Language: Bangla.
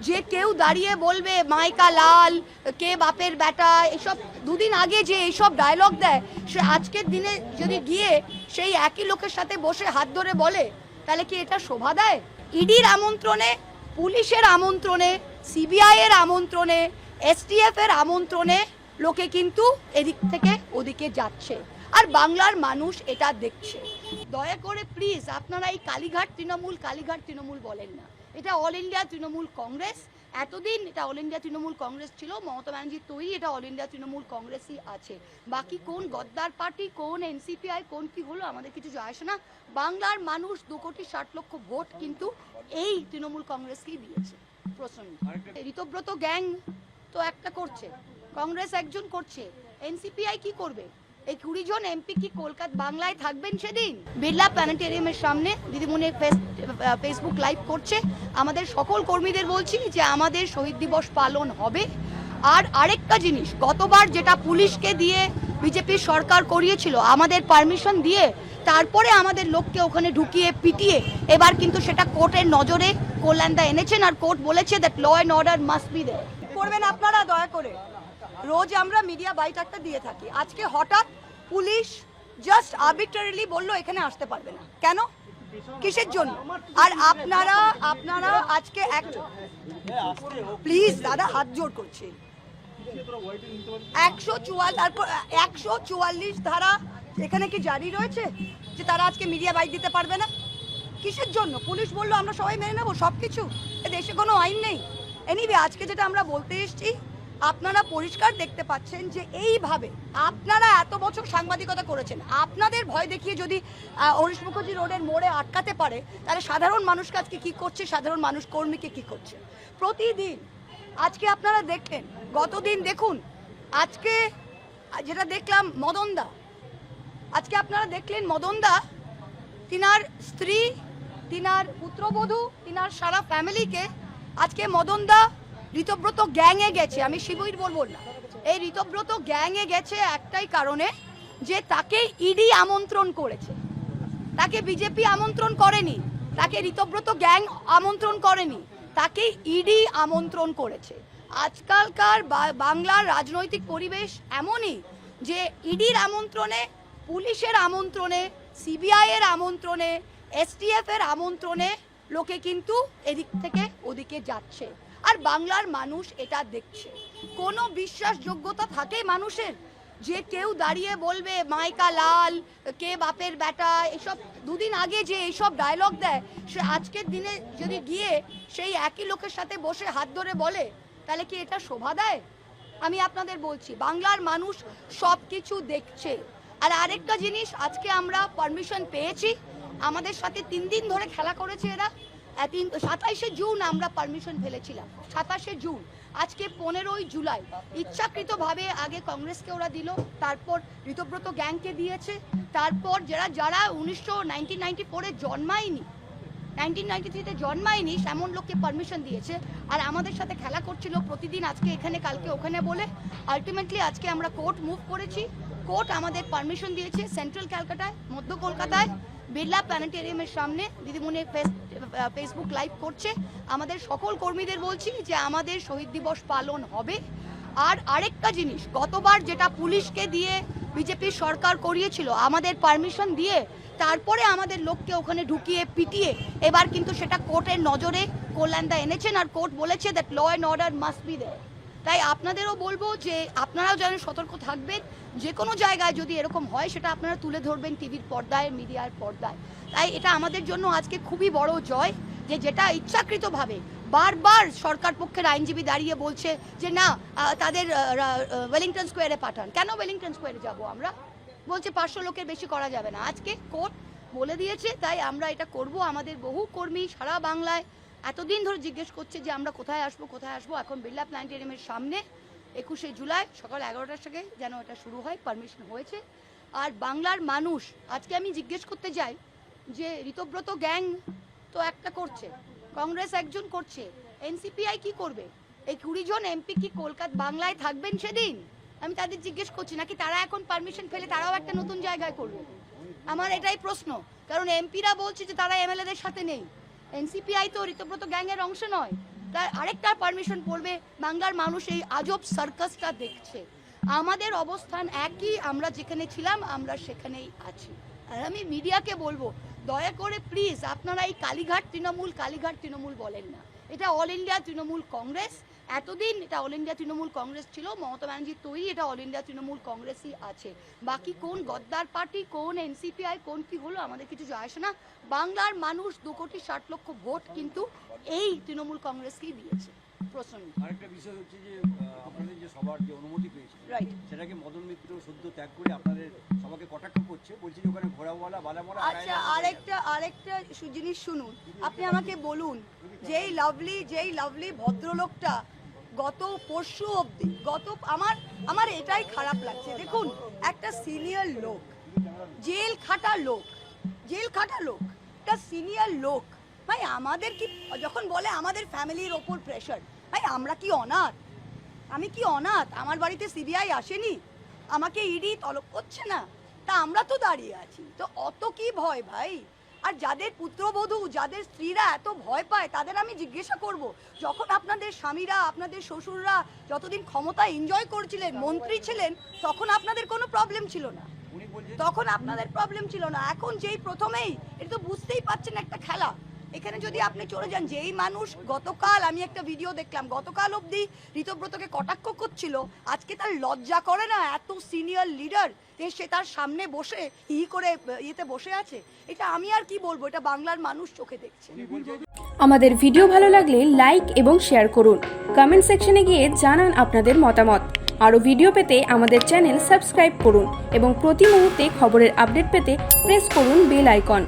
যে কেউ দাঁড়িয়ে বলবে মাইকা লাল কে বাপের বেটা এসব দুদিন আগে যে এইসব ডায়লগ দেয়, সে আজকের দিনে যদি গিয়ে সেই একই লোকের সাথে বসে হাত ধরে বলে, তাহলে কি এটা শোভা দেয়? ইডির আমন্ত্রণে, পুলিশের আমন্ত্রণে, সিবিআই এর আমন্ত্রণে, এসটিএফ এর আমন্ত্রণে লোকে কিন্তু এদিক থেকে ওদিকে যাচ্ছে, আর বাংলার মানুষ এটা দেখছে। দয়া করে প্লিজ আপনারা এই কালীঘাট তৃণমূল বলেন না, এটা অল ইন্ডিয়া তৃণমূল কংগ্রেস। এতদিন এটা অল ইন্ডিয়া তৃণমূল কংগ্রেস ছিল, মমতা ব্যানার্জির তৈরি এটা অল ইন্ডিয়া তৃণমূল কংগ্রেসই আছে। বাকি কোন গদ্দার পার্টি, কোন এনসিপিআই, কোন কি হলো আমাদের কিছু যায় আসে না। বাংলার মানুষ 2,60,00,000 ভোট কিন্তু এই তৃণমূল কংগ্রেসকেই দিয়েছে। প্রশ্ন ঋতব্রত গ্যাং তো একটা করছে, কংগ্রেস একজন করছে, এনসিপিআই কি করবে? এই 20 জন এমপি কি কলকাতা বাংলায় থাকবেন সেদিন? বিড়লা প্ল্যানেটেরিয়ামের সামনে দিদিমণি ফেসবুক লাইভ করছে। আমাদের সকল কর্মীদের বলছি যে আমাদের শহীদ দিবস পালন হবে। আর আরেকটা জিনিস, গতবার যেটা পুলিশকে দিয়ে বিজেপির সরকার করিয়েছিল, আমাদের পারমিশন দিয়ে তারপরে আমাদের লোককে ওখানে ঢুকিয়ে পিটিয়ে, এবার কিন্তু সেটা কোর্টের নজরে কল্যাণদা এনেছেন, আর কোর্ট বলেছে that law and order must be there. করবেন আপনারা দয়া করে। রোজ আমরা মিডিয়া বাইট একটা দিয়ে থাকি, আজকে হঠাৎ পুলিশ জাস্ট আর্বিট্রারিলি বললো এখানে আসতে পারবে না। কেন, কিসের জন্য? আর আপনারা আজকে প্লিজ দাদা হাত জোর করছি, 144 ধারা এখানে কি জারি রয়েছে যে তারা আজকে মিডিয়া বাইট দিতে পারবে না? কিসের জন্য? পুলিশ বললো আমরা সবাই মেনে নেবো সবকিছু, এ দেশে কোনো আইন নেই। এনিওয়ে আজকে যেটা আমরা বলতে এসেছি, আপনারা পরিষ্কার দেখতে পাচ্ছেন যে এইভাবে আপনারা এত বছর সাংবাদিকতা করেছেন, আপনাদের ভয় দেখিয়ে যদি হরিশ মুখার্জি রোডের মোড়ে আটকাতে পারে, তাহলে সাধারণ মানুষকে আজকে কী করছে, সাধারণ মানুষ কর্মীকে কী করছে প্রতিদিন। আজকে আপনারা দেখলেন, গতদিন দেখুন, আজকে যেটা দেখলাম মদনদা, আজকে আপনারা দেখলেন মদনদা, তিনার স্ত্রী, তিনার পুত্রবধূ, তিনার সারা ফ্যামিলিকে আজকে মদনদা ঋতব্রত গ্যাংয়ে গেছে। আমি শিবির বলবো না, এই ঋতব্রত গ্যাংয়ে গেছে একটাই কারণে, যে তাকে ইডি আমন্ত্রণ করেছে, তাকে বিজেপি আমন্ত্রণ করেনি, তাকে ঋতব্রত গ্যাং আমন্ত্রণ করেনি, তাকে ইডি আমন্ত্রণ করেছে। আজকালকার বাংলার রাজনৈতিক পরিবেশ এমনই যে ইডির আমন্ত্রণে, পুলিশের আমন্ত্রণে, সিবিআই এর আমন্ত্রণে, এসটিএফ এর আমন্ত্রণে লোকে কিন্তু এদিক থেকে ওদিকে যাচ্ছে, আর বাংলার মানুষ এটা দেখছে। কোনো বিশ্বাসযোগ্যতা থাকে মানুষের যে কেউ দাঁড়িয়ে বলবে মাইকা লাল কে বাপের বেটা এসব দুদিন আগে যে এইসব ডায়লগ দেয়, সে আজকের দিনে যদি গিয়ে সেই একই লোকের সাথে বসে হাত ধরে বলে, তাহলে কি এটা শোভা দেয়? আমি আপনাদের বলছি বাংলার মানুষ সব কিছু দেখছে। আর আরেকটা জিনিস, আজকে আমরা পারমিশন পেয়েছি, আমাদের সাথে 3 দিন ধরে খেলা করেছে এরা। 27শে জুন আমরা পারমিশন ফেলেছিলাম, 27শে জুন, আজকে 15ই জুলাই। ইচ্ছাকৃতভাবে আগে কংগ্রেসকে ওরা দিল, তারপর ঋতব্রত গ্যাংকে দিয়েছে, তারপর যারা 1994-এ জন্মায়নি, 1993-তে জন্মায়নি এমন লোককে পারমিশন দিয়েছে, আর আমাদের সাথে খেলা করছিল প্রতিদিন, আজকে এখানে কালকে ওখানে বলে। আলটিমেটলি আজকে আমরা কোর্ট মুভ করেছি, কোর্ট আমাদের পারমিশন দিয়েছে সেন্ট্রাল ক্যালকাটায়, মধ্য কলকাতায়, বিড়লা প্ল্যানেটেরিয়ামের সামনে দিদিমণি ফেসবুক লাইভ করছে। আমাদের সকল কর্মীদের বলছি যে আমাদের শহীদ দিবস পালন হবে। আর আরেকটা জিনিস, গতবার যেটা পুলিশকে দিয়ে বিজেপির সরকার করিয়েছিল, আমাদের পারমিশন দিয়ে তারপরে আমাদের লোককে ওখানে ঢুকিয়ে পিটিয়ে, এবার কিন্তু সেটা কোর্টের নজরে কল্যাণদা এনেছেন, আর কোর্ট বলেছে that law and order must be there. তাই আপনাদেরও বলবো যে আপনারাও যেন সতর্ক থাকবেন, যে কোনো জায়গায় যদি এরকম হয় সেটা আপনারা তুলে ধরবেন টিভির পর্দায়, মিডিয়ার পর্দায়। তাই এটা আমাদের জন্য আজকে খুবই বড় জয়, যে যেটা ইচ্ছাকৃতভাবে বারবার সরকার পক্ষের আইনজীবী দাঁড়িয়ে বলছে যে না তাদের ওয়েলিংটন স্কোয়ারে পাঠান। কেন ওয়েলিংটন স্কোয়ারে যাব আমরা? বলছে 500 লোকের বেশি করা যাবে না। আজকে কোর্ট বলে দিয়েছে, তাই আমরা এটা করব। আমাদের বহু কর্মী সারা বাংলায় এতদিন ধরে জিজ্ঞেস করছে যে আমরা কোথায় আসবো। এখন বিড়লা প্ল্যানেটেরিয়ামের সামনে 21শে জুলাই সকাল 11টার থেকে যেন এটা শুরু হয়, পারমিশন হয়েছে। আর বাংলার মানুষ, আজকে আমি জিজ্ঞেস করতে যাই যে ঋতব্রত গ্যাং তো একটা করছে, কংগ্রেস একজন করছে, এনসিপিআই কি করবে? এই 20 জন এমপি কি কলকাতা বাংলায় থাকবেন সেদিন? আমি তাদের জিজ্ঞেস করছি, নাকি তারা এখন পারমিশন ফেলে তারাও একটা নতুন জায়গায় করবে? আমার এটাই প্রশ্ন, কারণ এমপিরা বলছে যে তারা এমএলএদের সাথে নেই। এনসিপিআই তো ঋতব্রত গ্যাংয়ের অংশ নয়, তার আরেকটা পারমিশন পড়বে, বাংলার মানুষ এই আজব সার্কাসটা দেখছে। আমাদের অবস্থান একই, আমরা যেখানে ছিলাম আমরা সেখানেই আছি। আর আমি মিডিয়াকে বলবো, দয়া করে প্লিজ আপনারা এই কালীঘাট তৃণমূল বলেন না, এটা অল ইন্ডিয়া তৃণমূল কংগ্রেস। এতদিন এটা অল ইন্ডিয়া তৃণমূল কংগ্রেস ছিল, মমতা ব্যানার্জির তৈরি এটা অল ইন্ডিয়া তৃণমূল কংগ্রেসই আছে। বাকি কোন গদ্দার পার্টি, কোন এনসিপিআই, কোন কি হলো আমাদের কিছু যায় আসে না। বাংলার মানুষ 2,60,00,000 ভোট কিন্তু এই তৃণমূল কংগ্রেসকেই দিয়েছে। প্রশ্ন আরেকটা বিষয় হচ্ছে যে আপনাদের যে সবার যে অনুমতি পেয়েছে, রাইট, সেটাকে মদন মিত্র সদ্য ত্যাগ করে আপনাদের সবাইকে কটাক্ষ করছে, বলছে যে ওখানে ঘোড়াওয়ালা বালামোলা। আচ্ছা, আরেকটা জিনিস শুনুন, আপনি আমাকে বলুন, যেই লাভলি ভদ্রলোকটা গত পরশু অবধি আমার এটাই খারাপ লাগছে। দেখুন, একটা সিনিয়র লোক, জেল খাটা লোক, একটা সিনিয়র লোক, ভাই আমাদের কি যখন বলে আমাদের ফ্যামিলির ওপর প্রেশার, ভাই আমরা কি অনাথ? আমি কি অনাথ? আমার বাড়িতে সিবিআই আসেনি, আমাকে ইডি তলব করছে না, তা আমরা তো দাঁড়িয়ে আছি। তো অত কি ভয় ভাই? আর যাদের পুত্রবধূ, যাদের স্ত্রীরা এত ভয় পায়, তাদের আমি জিজ্ঞাসা করব, যখন আপনাদের স্বামীরা, আপনাদের শ্বশুররা যতদিন ক্ষমতা এনজয় করছিলেন, মন্ত্রী ছিলেন, তখন আপনাদের কোনো প্রবলেম ছিল না, এখন যেই প্রথমেই, এটা তো বুঝতেই পারছেন একটা খেলা। এখানে যদি আপনি চলে যান, যেই মানুষ গতকাল, আমি একটা ভিডিও দেখলাম, গতকাল অবধি ঋতব্রতকে কটাক্ষ করছিল, আজকে তার লজ্জা করে না? এত সিনিয়র লিডার, সে তার সামনে বসে করে ইয়েতে বসে আছে। এটা আমি আর কি বলবো, এটা বাংলার মানুষ চোখে দেখছে। আমাদের ভিডিও ভালো লাগলে লাইক এবং শেয়ার করুন। কমেন্ট সেকশনে গিয়ে জানান আপনাদের মতামত। আরও ভিডিও পেতে আমাদের চ্যানেল সাবস্ক্রাইব করুন এবং প্রতি মুহূর্তে খবরের আপডেট পেতে প্রেস করুন বেল আইকন।